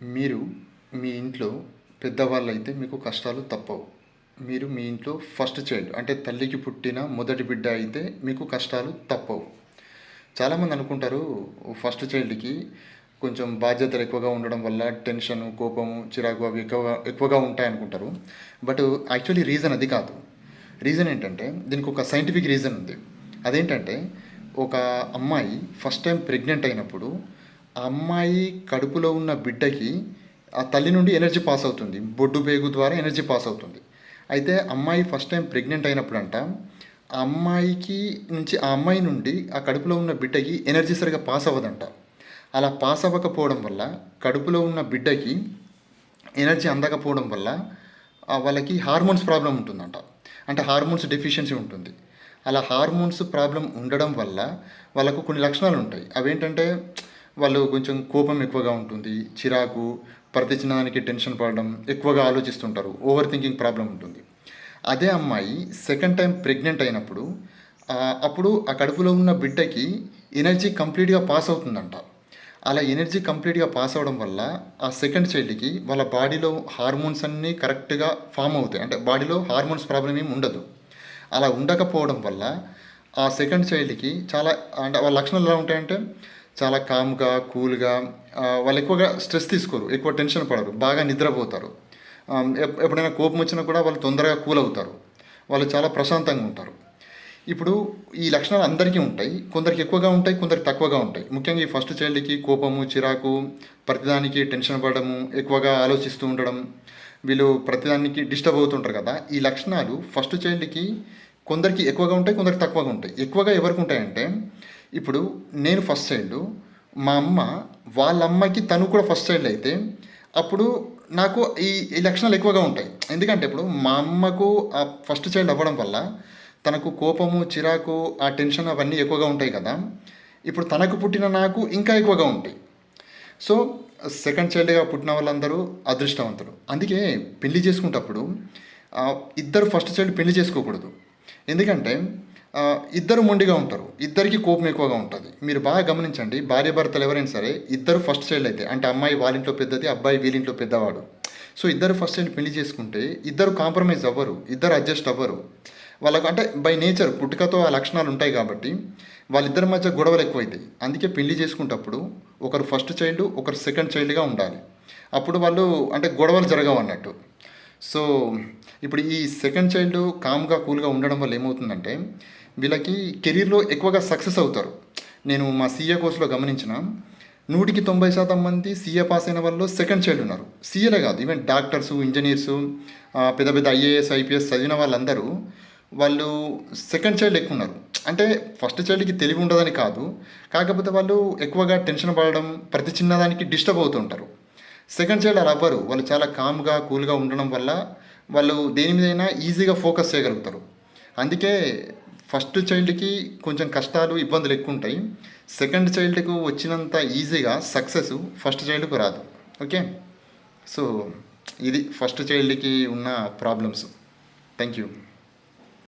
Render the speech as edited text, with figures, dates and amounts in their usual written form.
మీరు మీ ఇంట్లో పెద్దవాళ్ళైతే మీకు కష్టాలు తప్పవు. మీరు మీ ఇంట్లో ఫస్ట్ చైల్డ్ అంటే తల్లికి పుట్టిన మొదటి బిడ్డ అయితే మీకు కష్టాలు తప్పవు. చాలామంది అనుకుంటారు ఫస్ట్ చైల్డ్‌కి కొంచెం బాధ్యతలు ఎక్కువగా ఉండడం వల్ల టెన్షను, కోపము, చిరాకు అవి ఎక్కువగా ఉంటాయనుకుంటారు. బట్ యాక్చువల్లీ రీజన్ అది కాదు. రీజన్ ఏంటంటే దీనికి ఒక సైంటిఫిక్ రీజన్ ఉంది. అదేంటంటే ఒక అమ్మాయి ఫస్ట్ టైం ప్రెగ్నెంట్ అయినప్పుడు ఆ అమ్మాయి కడుపులో ఉన్న బిడ్డకి ఆ తల్లి నుండి ఎనర్జీ పాస్ అవుతుంది. బొడ్డు పేగు ద్వారా ఎనర్జీ పాస్ అవుతుంది. అయితే అమ్మాయి ఫస్ట్ టైం ప్రెగ్నెంట్ అయినప్పుడంట ఆ అమ్మాయి నుండి ఆ కడుపులో ఉన్న బిడ్డకి ఎనర్జీ సరిగ్గా పాస్ అవ్వదంట. అలా పాస్ అవ్వకపోవడం వల్ల కడుపులో ఉన్న బిడ్డకి ఎనర్జీ అందకపోవడం వల్ల వాళ్ళకి హార్మోన్స్ ప్రాబ్లం ఉంటుందంట. అంటే హార్మోన్స్ డెఫిషియన్సీ ఉంటుంది. అలా హార్మోన్స్ ప్రాబ్లం ఉండడం వల్ల వాళ్ళకు కొన్ని లక్షణాలు ఉంటాయి. అవేంటంటే వాళ్ళు కొంచెం కోపం ఎక్కువగా ఉంటుంది, చిరాకు, ప్రతి చిన్నదానికి టెన్షన్ పడడం, ఎక్కువగా ఆలోచిస్తుంటారు, ఓవర్ థింకింగ్ ప్రాబ్లం ఉంటుంది. అదే అమ్మాయి సెకండ్ టైం ప్రెగ్నెంట్ అయినప్పుడు అప్పుడు ఆ కడుపులో ఉన్న బిడ్డకి ఎనర్జీ కంప్లీట్గా పాస్ అవుతుందంట. అలా ఎనర్జీ కంప్లీట్గా పాస్ అవ్వడం వల్ల ఆ సెకండ్ చైల్డ్కి వాళ్ళ బాడీలో హార్మోన్స్ అన్నీ కరెక్ట్గా ఫామ్ అవుతాయి. అంటే బాడీలో హార్మోన్స్ ప్రాబ్లం ఏమి ఉండదు. అలా ఉండకపోవడం వల్ల ఆ సెకండ్ చైల్డ్కి చాలా అంటే వాళ్ళ లక్షణాలు ఎలా ఉంటాయంటే చాలా కామ్గా, కూల్గా, వాళ్ళు ఎక్కువగా స్ట్రెస్ తీసుకోరు, ఎక్కువ టెన్షన్ పడరు, బాగా నిద్రపోతారు. ఎప్పుడైనా కోపం వచ్చినా కూడా వాళ్ళు తొందరగా కూల్ అవుతారు, వాళ్ళు చాలా ప్రశాంతంగా ఉంటారు. ఇప్పుడు ఈ లక్షణాలు అందరికీ ఉంటాయి. కొందరికి ఎక్కువగా ఉంటాయి, కొందరికి తక్కువగా ఉంటాయి. ముఖ్యంగా ఈ ఫస్ట్ చైల్డ్కి కోపము, చిరాకు, ప్రతిదానికి టెన్షన్ పడడము, ఎక్కువగా ఆలోచిస్తూ ఉండడం, వీళ్ళు ప్రతిదానికి డిస్టర్బ్ అవుతుంటారు కదా. ఈ లక్షణాలు ఫస్ట్ చైల్డ్కి కొందరికి ఎక్కువగా ఉంటాయి, కొందరికి తక్కువగా ఉంటాయి. ఎక్కువగా ఎవరికి ఉంటాయంటే ఇప్పుడు నేను ఫస్ట్ చైల్డ్, మా అమ్మ వాళ్ళ అమ్మకి తను కూడా ఫస్ట్ చైల్డ్ అయితే అప్పుడు నాకు ఈ ఈ లక్షణాలు ఎక్కువగా ఉంటాయి. ఎందుకంటే ఇప్పుడు మా అమ్మకు ఆ ఫస్ట్ చైల్డ్ అవ్వడం వల్ల తనకు కోపము, చిరాకు, ఆ టెన్షన్ అవన్నీ ఎక్కువగా ఉంటాయి కదా. ఇప్పుడు తనకు పుట్టిన నాకు ఇంకా ఎక్కువగా ఉంటాయి. సో సెకండ్ చైల్డ్గా పుట్టిన వాళ్ళందరూ అదృష్టవంతులు. అందుకే పెళ్లి చేసుకునేటప్పుడు ఇద్దరు ఫస్ట్ చైల్డ్ పెళ్లి చేసుకోకూడదు. ఎందుకంటే ఇద్దరు మొండిగా ఉంటారు, ఇద్దరికి కోపం ఎక్కువగా ఉంటుంది. మీరు బాగా గమనించండి, భార్య భర్తలు ఎవరైనా సరే ఇద్దరు ఫస్ట్ చైల్డ్ అయితే అంటే అమ్మాయి వాళ్ళింట్లో పెద్దది, అబ్బాయి వీళ్ళింట్లో పెద్దవాడు. సో ఇద్దరు ఫస్ట్ చైల్డ్ పెళ్లి చేసుకుంటే ఇద్దరు కాంప్రమైజ్ అవ్వరు, ఇద్దరు అడ్జస్ట్ అవ్వరు. వాళ్ళకు అంటే బై నేచర్ పుట్టుకతో ఆ లక్షణాలు ఉంటాయి కాబట్టి వాళ్ళిద్దరి మధ్య గొడవలు ఎక్కువైతాయి. అందుకే పెళ్లి చేసుకునేటప్పుడు ఒకరు ఫస్ట్ చైల్డ్, ఒకరు సెకండ్ చైల్డ్గా ఉండాలి. అప్పుడు వాళ్ళు అంటే గొడవలు జరగవు అన్నట్టు. సో ఇప్పుడు ఈ సెకండ్ చైల్డ్ కామ్గా, కూల్గా ఉండడం వల్ల ఏమవుతుందంటే వీళ్ళకి కెరీర్లో ఎక్కువగా సక్సెస్ అవుతారు. నేను మా సీఏ కోర్సులో గమనించిన 100% మంది సీఏ పాస్ అయిన వాళ్ళు సెకండ్ చైల్డ్ ఉన్నారు. సీఏలే కాదు, ఈవెన్ డాక్టర్సు, ఇంజనీర్సు, పెద్ద పెద్ద ఐఏఎస్, ఐపీఎస్ చదివిన వాళ్ళందరూ వాళ్ళు సెకండ్ చైల్డ్ ఎక్కువ ఉన్నారు. అంటే ఫస్ట్ చైల్డ్కి తెలివి ఉండదని కాదు, కాకపోతే వాళ్ళు ఎక్కువగా టెన్షన్ పడడం, ప్రతి చిన్నదానికి డిస్టర్బ్ అవుతుంటారు. సెకండ్ చైల్డ్ అలా అవ్వరు, వాళ్ళు చాలా కామ్గా, కూల్గా ఉండడం వల్ల వాళ్ళు దేని మీదైనా ఈజీగా ఫోకస్ చేయగలుగుతారు. అందుకే ఫస్ట్ చైల్డ్కి కొంచెం కష్టాలు, ఇబ్బందులు ఎక్కువ ఉంటాయి. సెకండ్ చైల్డ్కు వచ్చినంత ఈజీగా సక్సెస్ ఫస్ట్ చైల్డ్కు రాదు. ఓకే, సో ఇది ఫస్ట్ చైల్డ్కి ఉన్న ప్రాబ్లమ్స్. Thank you.